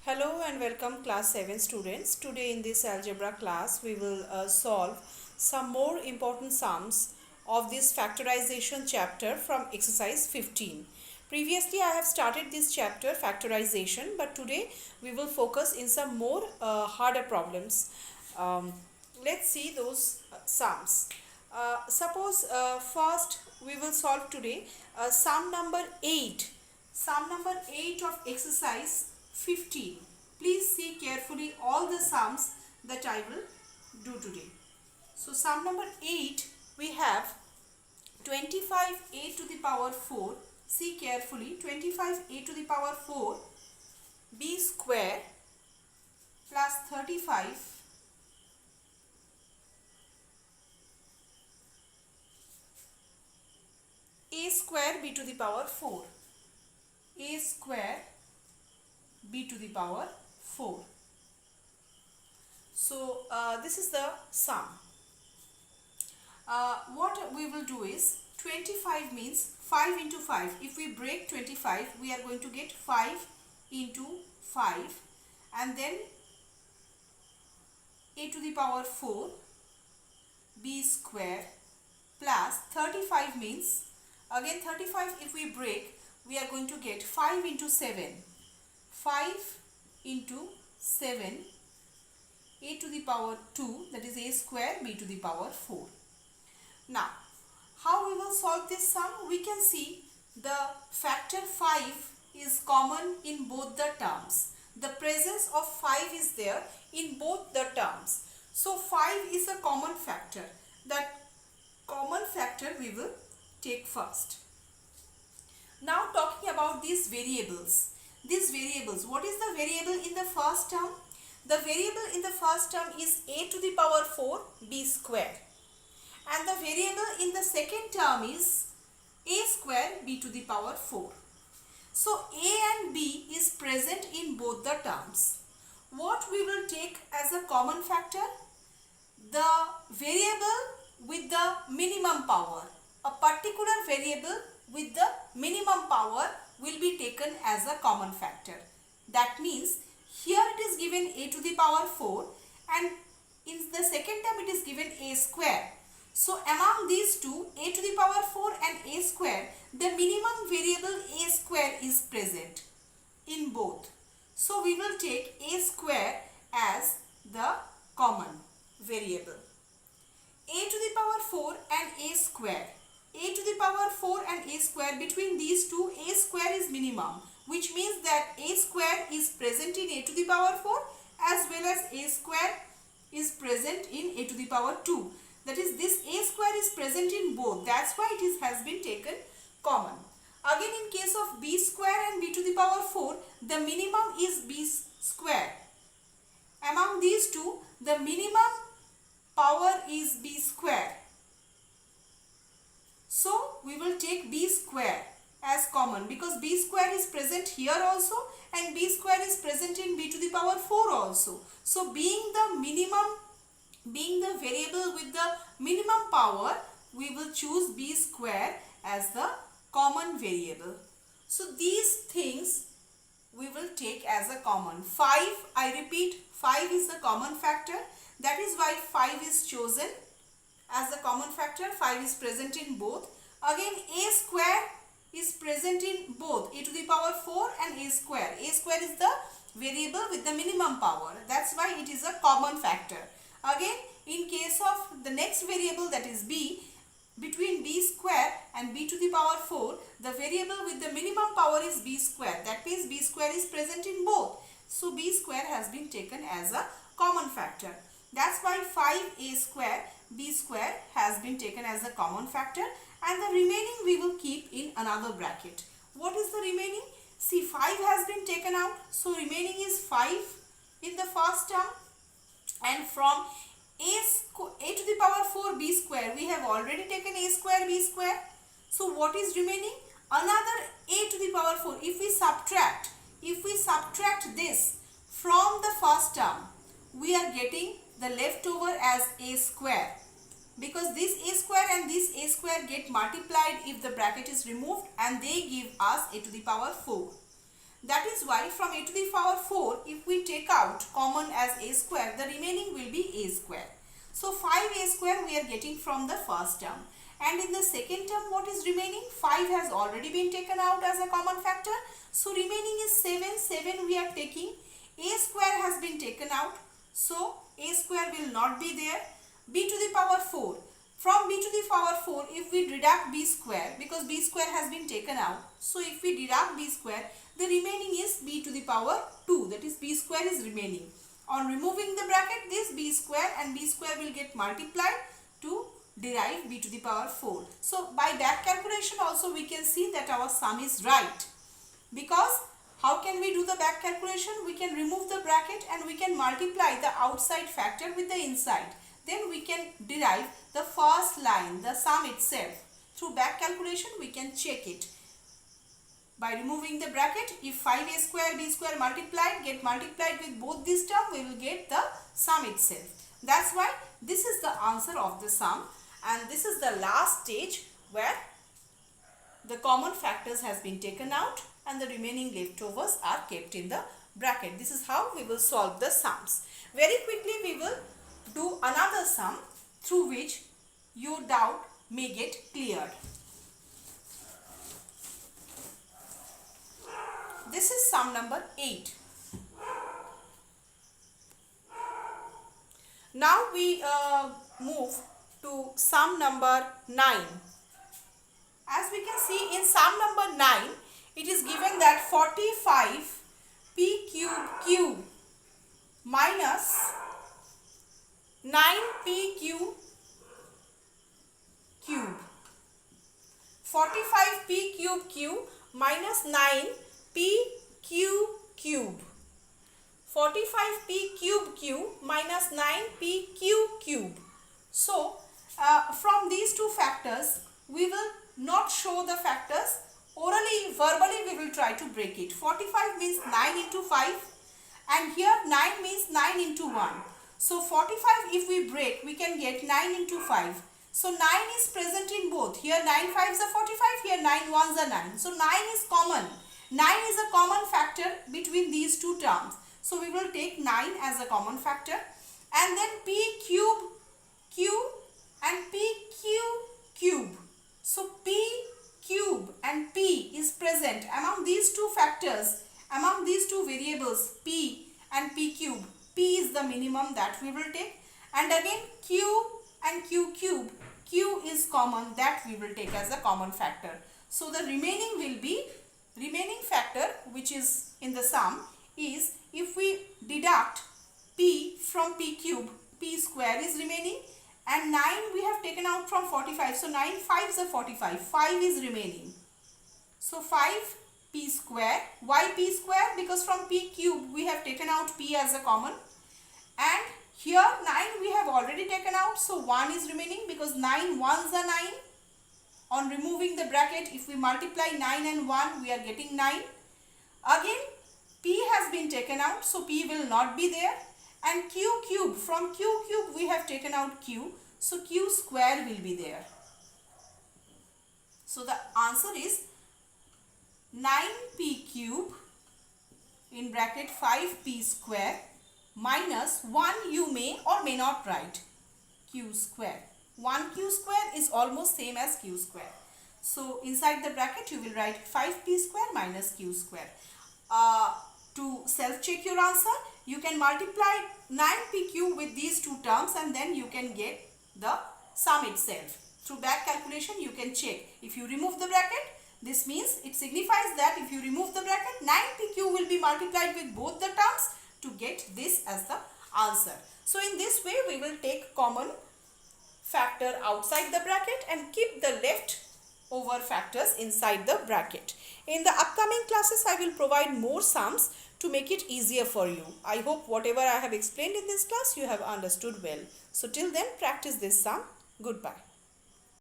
Hello and welcome class 7 students. Today in this algebra class we will solve some more important sums of this factorization chapter from exercise 15. Previously I have started this chapter factorization, but today we will focus in some more harder problems. Let's see those sums. Suppose first we will solve today sum number 8. Sum number 8 of exercise 15. Please see carefully all the sums that I will do today. So sum number 8, we have 25a to the power 4. See carefully, 25a to the power 4 b square plus 35 a square b to the power 4. A square b to the power 4. So this is the sum. What we will do is 25 means 5 into 5. If we break 25, we are going to get 5 into 5, and then a to the power 4 b square plus 35 means again 35 if we break, we are going to get 5 into 7. 5 into 7 a to the power 2, that is a square b to the power 4. Now, how we will solve this sum? We can see the factor 5 is common in both the terms. The presence of 5 is there in both the terms. So, 5 is a common factor. That common factor we will take first. Now, talking about these variables. What is the variable in the first term? The variable in the first term is a to the power 4 b square, and the variable in the second term is a square b to the power 4. So a and b is present in both the terms. What we will take as a common factor? The variable with the minimum power. A particular variable with the minimum power will be taken as a common factor. That means here it is given a to the power 4, and in the second term it is given a square. So among these two, a to the power 4 and a square, the minimum variable a square is present in both. So we will take a square as the common variable. A to the power 4 and a square. A to the power 4 and a square, between these two, a square is minimum, which means that a square is present in a to the power 4 as well as a square is present in a to the power 2. That is, this a square is present in both. That's why it has been taken common. Again, in case of b square and b to the power 4, the minimum is b square. Among these two, the minimum power is b square. So, we will take b square as common because b square is present here also and b square is present in b to the power 4 also. So, being the variable with the minimum power, we will choose b square as the common variable. So, these things we will take as a common. 5, I repeat, 5 is the common factor. That is why 5 is chosen as the common factor. 5 is present in both. Again, a square is present in both a to the power 4 and a square. A square is the variable with the minimum power. That's why it is a common factor. Again, in case of the next variable, that is b, between b square and b to the power 4, the variable with the minimum power is b square. That means b square is present in both. So b square has been taken as a common factor. That's why 5a square b square has been taken as a common factor, and the remaining we will keep in another bracket. What is the remaining? See, 5 has been taken out. So remaining is 5 in the first term, and from a to the power 4 b square, we have already taken a square b square. So what is remaining? Another a to the power 4. If we subtract this from the first term, we are getting the leftover as a square, because this a square and this a square get multiplied if the bracket is removed, and they give us a to the power 4. That is why from a to the power 4, if we take out common as a square, the remaining will be a square. So 5a square we are getting from the first term. And in the second term, what is remaining? 5 has already been taken out as a common factor. So remaining is 7. 7 we are taking. A square has been taken out. So a square will not be there. B to the power 4. From b to the power 4, if we deduct b square, because b square has been taken out. So if we deduct b square, the remaining is b to the power 2. That is, b square is remaining. On removing the bracket, this b square and b square will get multiplied to derive b to the power 4. So by back calculation also we can see that our sum is right. Because how can we do the back calculation? We can remove the bracket and we can multiply the outside factor with the inside. Then we can derive the first line, the sum itself. Through back calculation we can check it. By removing the bracket, if 5a square, b square multiplied, get multiplied with both these terms, we will get the sum itself. That's why this is the answer of the sum, and this is the last stage where the common factors has been taken out and the remaining leftovers are kept in the bracket. This is how we will solve the sums. Very quickly we will do another sum through which your doubt may get cleared. This is sum number 8. Now we move to sum number 9. As we can see in sum number 9, it is given that 45 p cube minus 9p cube. 45p cube minus 9p cube. 45p cube minus 9p cube. So, from these two factors, we will not show the factors. Orally, verbally, we will try to break it. 45 means 9 into 5 and here 9 means 9 into 1. So, 45 if we break, we can get 9 into 5. So, 9 is present in both. Here 9 5s are 45, here 9 1s are 9. So, 9 is common. 9 is a common factor between these two terms. So, we will take 9 as a common factor. And then p cube and p cube. So, p cube and p is present among these two factors, among these two variables p and p cube. P is the minimum that we will take, and again q and cube. Q is common, that we will take as a common factor. So the remaining factor which is in the sum is, if we deduct p from p cube, p square is remaining, and 9 we have taken out from 45. So 9 5s are 45. 5 is remaining. So 5p square. Why p square? Because from p cube we have taken out p as a common. And here 9 we have already taken out. So 1 is remaining because 9 1s are 9. On removing the bracket, if we multiply 9 and 1, we are getting 9. Again, p has been taken out. So p will not be there. And q cube, from q cube we have taken out q. So q square will be there. So the answer is 9p cube in bracket 5p square minus 1 you may or may not write q square. 1q square is almost same as q square. So inside the bracket you will write 5p square minus q square. To self-check your answer, you can multiply 9p cube with these two terms and then you can get the sum itself. Through back calculation you can check. If you remove the bracket, this means it signifies that if you remove the bracket, 9p cube will be multiplied with both the terms to get this as the answer. So in this way we will take common factor outside the bracket and keep the left over factors inside the bracket. In the upcoming classes I will provide more sums to make it easier for you. I hope whatever I have explained in this class you have understood well. So till then, practice this sum. Goodbye.